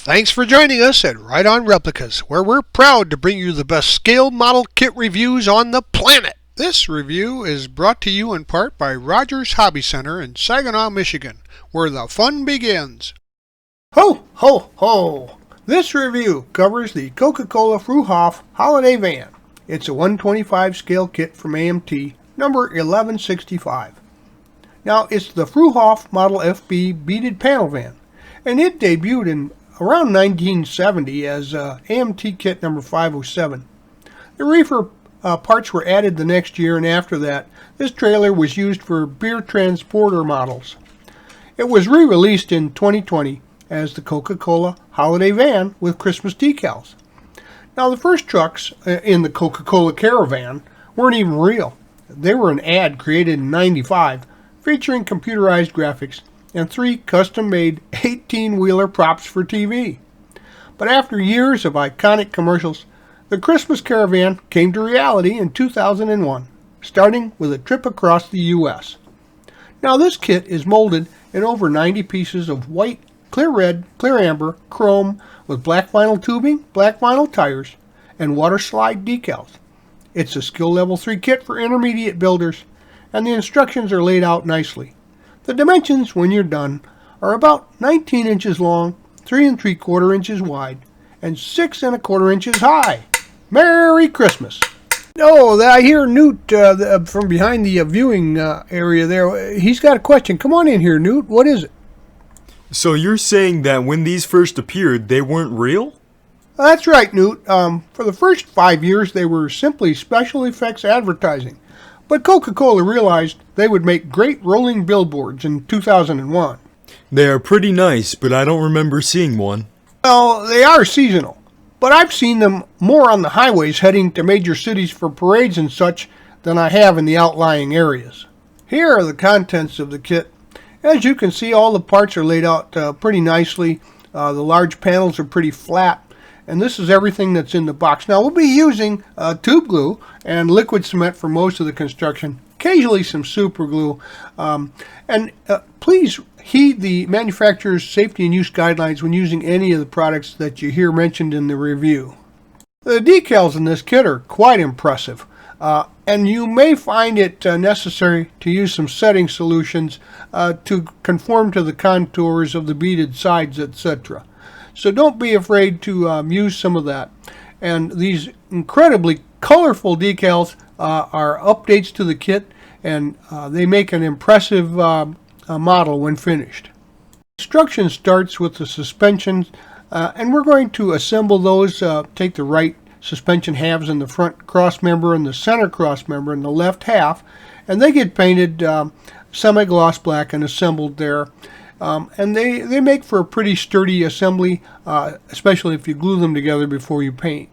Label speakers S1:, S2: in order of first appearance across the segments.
S1: Thanks for joining us at Right On Replicas, where we're proud to bring you the best scale model kit reviews on the planet. This review is brought to you in part by Rogers Hobby Center in Saginaw, Michigan, where the fun begins. Ho, ho, ho! This review covers the Coca-Cola Fruehauf Holiday Van. It's a 125 scale kit from AMT, number 1165. Now, it's the Fruehauf Model FB beaded panel van, and it debuted in around 1970 as AMT kit number 507. The reefer parts were added the next year, and after that, this trailer was used for beer transporter models. It was re-released in 2020 as the Coca-Cola Holiday Van with Christmas decals. Now, the first trucks in the Coca-Cola Caravan weren't even real. They were an ad created in '95 featuring computerized graphics and 3 custom-made 18-wheeler props for TV. But after years of iconic commercials, the Christmas Caravan came to reality in 2001, starting with a trip across the U.S. Now, this kit is molded in over 90 pieces of white, clear red, clear amber, chrome with black vinyl tubing, black vinyl tires, and water slide decals. It's a skill level 3 kit for intermediate builders, and the instructions are laid out nicely. The dimensions, when you're done, are about 19 inches long, 3 3/4 inches wide, and 6 1/4 inches high. Merry Christmas! Oh, I hear Newt from behind the viewing area there. He's got a question. Come on in here, Newt. What is it?
S2: So you're saying that when these first appeared, they weren't real?
S1: That's right, Newt. For the first 5 years, they were simply special effects advertising. But Coca-Cola realized they would make great rolling billboards in 2001.
S2: They are pretty nice, but I don't remember seeing one.
S1: Well, they are seasonal, but I've seen them more on the highways heading to major cities for parades and such than I have in the outlying areas. Here are the contents of the kit. As you can see, all the parts are laid out pretty nicely. The large panels are pretty flat. And this is everything that's in the box. Now, we'll be using tube glue and liquid cement for most of the construction, occasionally some super glue. Please heed the manufacturer's safety and use guidelines when using any of the products that you hear mentioned in the review. The decals in this kit are quite impressive, and you may find it necessary to use some setting solutions to conform to the contours of the beaded sides, etc. So don't be afraid to use some of that. And these incredibly colorful decals are updates to the kit, and they make an impressive model when finished. Construction starts with the suspensions, and we're going to assemble those. Take the right suspension halves in the front cross member and the center cross member in the left half, and they get painted semi-gloss black and assembled there. And they make for a pretty sturdy assembly, especially if you glue them together before you paint.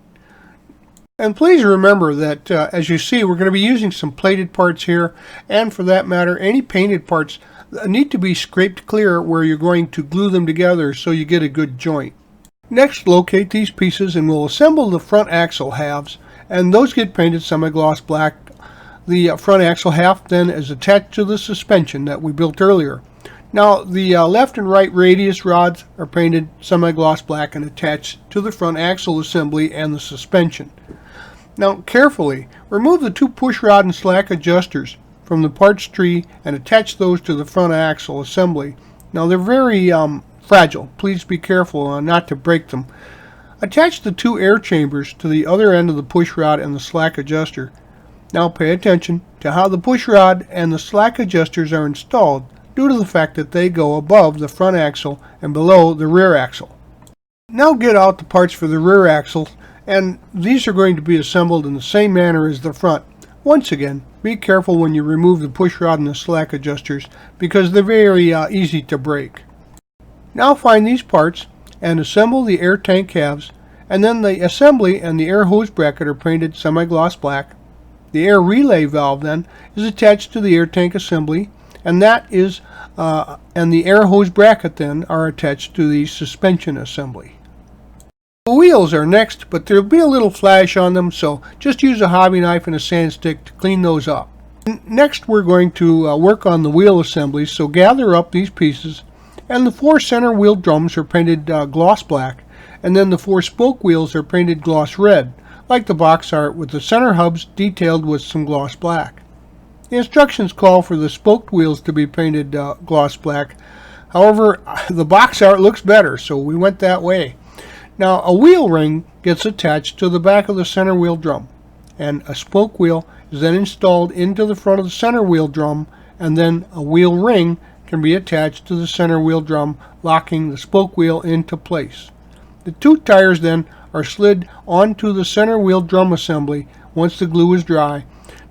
S1: And please remember that, as you see, we're going to be using some plated parts here, and for that matter, any painted parts need to be scraped clear where you're going to glue them together so you get a good joint. Next, locate these pieces and we'll assemble the front axle halves, and those get painted semi-gloss black. The front axle half then is attached to the suspension that we built earlier. Now, the left and right radius rods are painted semi-gloss black and attached to the front axle assembly and the suspension. Now, carefully remove the 2 push rod and slack adjusters from the parts tree and attach those to the front axle assembly. Now, they're very fragile. Please be careful not to break them. Attach the 2 air chambers to the other end of the push rod and the slack adjuster. Now, pay attention to how the push rod and the slack adjusters are installed, due to the fact that they go above the front axle and below the rear axle. Now get out the parts for the rear axle, and these are going to be assembled in the same manner as the front. Once again, be careful when you remove the push rod and the slack adjusters because they're very easy to break. Now find these parts and assemble the air tank halves, and then the assembly and the air hose bracket are painted semi-gloss black. The air relay valve then is attached to the air tank assembly, and the air hose bracket then are attached to the suspension assembly. The wheels are next, but there'll be a little flash on them, so just use a hobby knife and a sand stick to clean those up. Next, we're going to work on the wheel assembly, so gather up these pieces And the 4 center wheel drums are painted gloss black, and then the 4 spoke wheels are painted gloss red, like the box art, with the center hubs detailed with some gloss black. The instructions call for the spoked wheels to be painted gloss black. However, the box art looks better, so we went that way. Now, a wheel ring gets attached to the back of the center wheel drum, and a spoke wheel is then installed into the front of the center wheel drum, and then a wheel ring can be attached to the center wheel drum, locking the spoke wheel into place. The 2 tires then are slid onto the center wheel drum assembly once the glue is dry.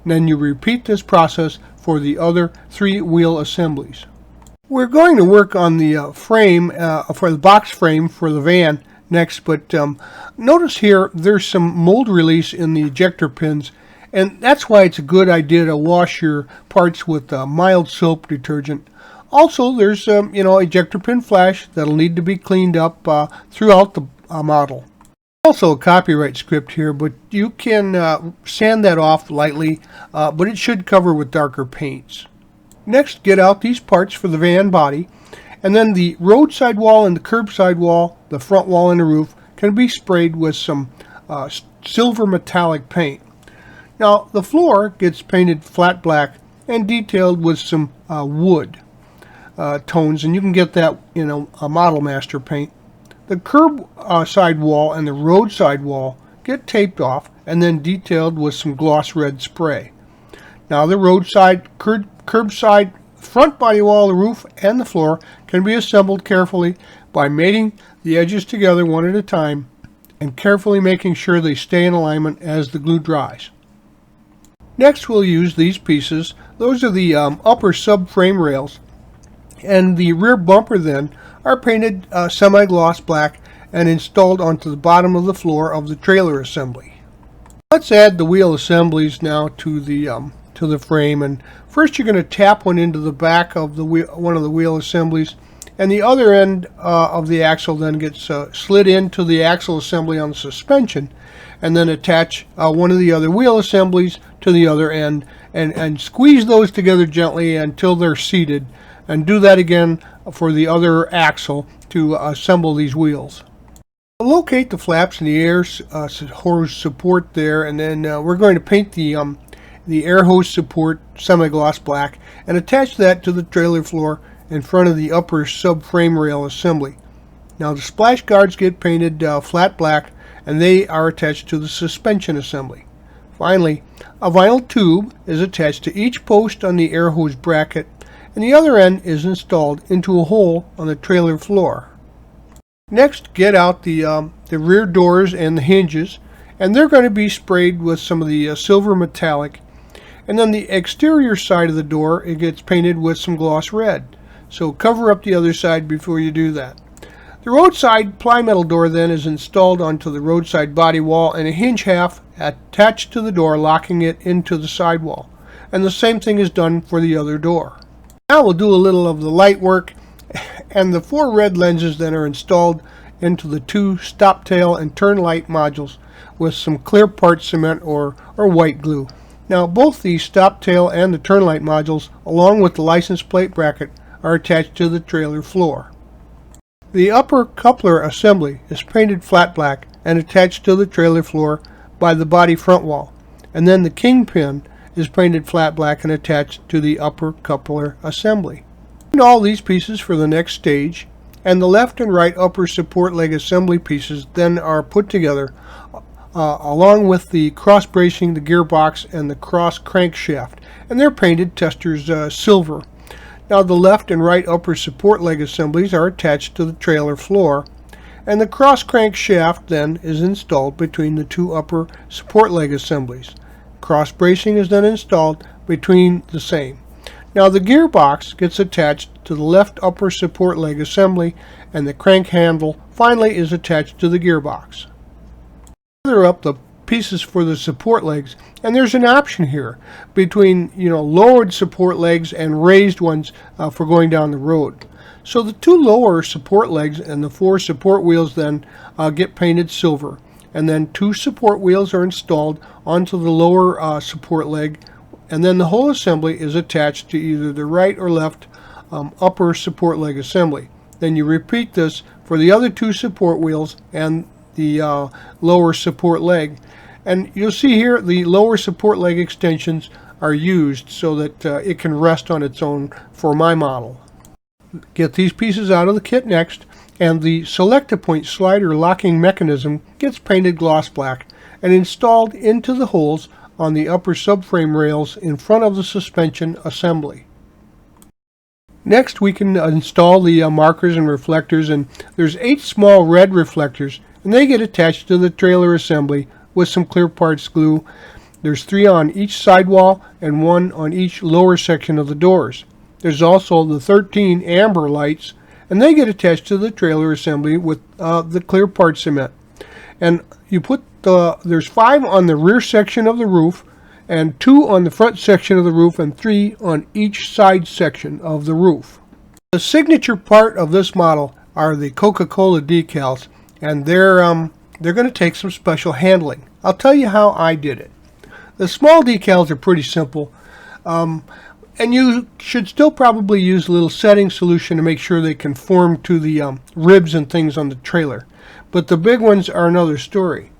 S1: Then you repeat this process for the other 3 wheel assemblies. We're going to work on the frame, for the box frame for the van next, but notice here there's some mold release in the ejector pins, and that's why it's a good idea to wash your parts with mild soap detergent. Also, there's ejector pin flash that'll need to be cleaned up throughout the model. Also a copyright script here, but you can sand that off lightly, but it should cover with darker paints. Next, get out these parts for the van body, and then the roadside wall and the curbside wall, the front wall and the roof, can be sprayed with some silver metallic paint. Now, the floor gets painted flat black and detailed with some wood tones, and you can get that in a Model Master paint. The curb side wall and the roadside wall get taped off and then detailed with some gloss red spray. Now the roadside, curbside, front body wall, the roof, and the floor can be assembled carefully by mating the edges together one at a time and carefully making sure they stay in alignment as the glue dries. Next, we'll use these pieces. Those are the upper subframe rails, and the rear bumper then are painted semi-gloss black and installed onto the bottom of the floor of the trailer assembly. Let's add the wheel assemblies now to the frame, and first you're going to tap one into the back of the one of the wheel assemblies, and the other end of the axle then gets slid into the axle assembly on the suspension, and then attach one of the other wheel assemblies to the other end, and squeeze those together gently until they're seated, and do that again for the other axle to assemble these wheels. Locate the flaps and the air hose support there, and then we're going to paint the air hose support semi-gloss black and attach that to the trailer floor in front of the upper subframe rail assembly. Now the splash guards get painted flat black, and they are attached to the suspension assembly. Finally, a vinyl tube is attached to each post on the air hose bracket, and the other end is installed into a hole on the trailer floor. Next, get out the rear doors and the hinges, and they're going to be sprayed with some of the silver metallic. And then the exterior side of the door, it gets painted with some gloss red. So cover up the other side before you do that. The roadside ply metal door then is installed onto the roadside body wall, and a hinge half attached to the door, locking it into the sidewall. And the same thing is done for the other door. Now we'll do a little of the light work, and the 4 red lenses then are installed into the 2 stop tail and turn light modules with some clear part cement or white glue. Now both the stop tail and the turn light modules, along with the license plate bracket, are attached to the trailer floor. The upper coupler assembly is painted flat black and attached to the trailer floor by the body front wall, and then the kingpin is painted flat black and attached to the upper coupler assembly. And all these pieces for the next stage, and the left and right upper support leg assembly pieces then are put together along with the cross bracing, the gearbox, and the cross crankshaft, and they're painted testers silver. Now the left and right upper support leg assemblies are attached to the trailer floor, and the cross crankshaft then is installed between the 2 upper support leg assemblies. Cross bracing is then installed between the same. Now the gearbox gets attached to the left upper support leg assembly, and the crank handle finally is attached to the gearbox. Further up the pieces for the support legs, and there's an option here between lowered support legs and raised ones for going down the road. So the 2 lower support legs and the 4 support wheels then get painted silver, and then 2 support wheels are installed onto the lower support leg, and then the whole assembly is attached to either the right or left upper support leg assembly. then you repeat this for the other two support wheels and the lower support leg. And you'll see here the lower support leg extensions are used so that it can rest on its own for my model. Get these pieces out of the kit next, and the Select-A-Point slider locking mechanism gets painted gloss black and installed into the holes on the upper subframe rails in front of the suspension assembly. Next, we can install the markers and reflectors, and there's 8 small red reflectors, and they get attached to the trailer assembly with some clear parts glue. There's 3 on each sidewall and 1 on each lower section of the doors. There's also the 13 amber lights, and they get attached to the trailer assembly with the clear part cement. And you put there's 5 on the rear section of the roof, and 2 on the front section of the roof, and 3 on each side section of the roof. The signature part of this model are the Coca-Cola decals, and they're going to take some special handling. I'll tell you how I did it. The small decals are pretty simple, and you should still probably use a little setting solution to make sure they conform to the ribs and things on the trailer. But the big ones are another story.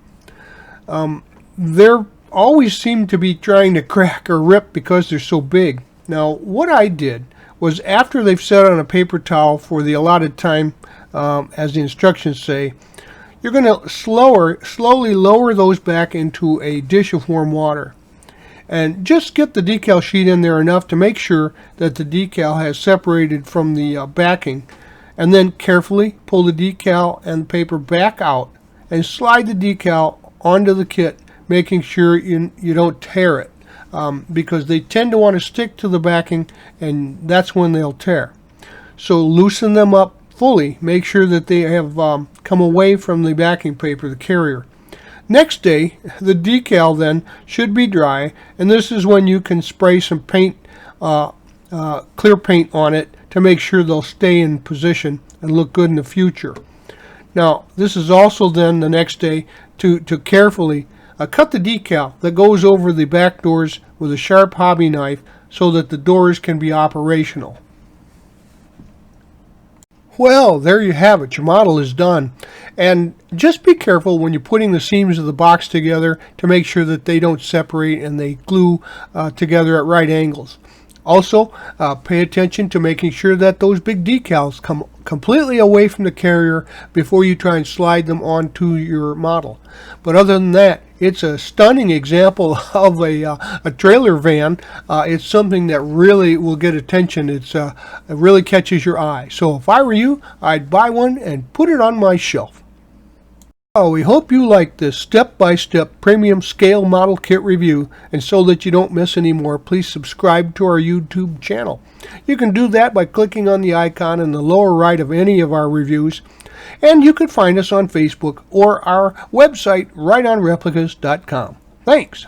S1: They're always seem to be trying to crack or rip because they're so big. Now, what I did was, after they've set on a paper towel for the allotted time, as the instructions say, you're going to slowly lower those back into a dish of warm water. And just get the decal sheet in there enough to make sure that the decal has separated from the backing, and then carefully pull the decal and paper back out and slide the decal onto the kit, making sure you don't tear it, because they tend to want to stick to the backing, and that's when they'll tear. So loosen them up fully, make sure that they have come away from the backing paper, the carrier. Next day, the decal then should be dry, and this is when you can spray some paint, clear paint on it to make sure they'll stay in position and look good in the future. Now, this is also then the next day to carefully cut the decal that goes over the back doors with a sharp hobby knife so that the doors can be operational. Well, there you have it. Your model is done. And just be careful when you're putting the seams of the box together to make sure that they don't separate and they glue together at right angles. Also, pay attention to making sure that those big decals come completely away from the carrier before you try and slide them onto your model. But other than that, it's a stunning example of a trailer van. It's something that really will get attention. It really catches your eye. So if I were you, I'd buy one and put it on my shelf. Oh, we hope you like this step-by-step premium scale model kit review, and so that you don't miss any more, please subscribe to our YouTube channel. You can do that by clicking on the icon in the lower right of any of our reviews, and you can find us on Facebook or our website rightonreplicas.com. Thanks.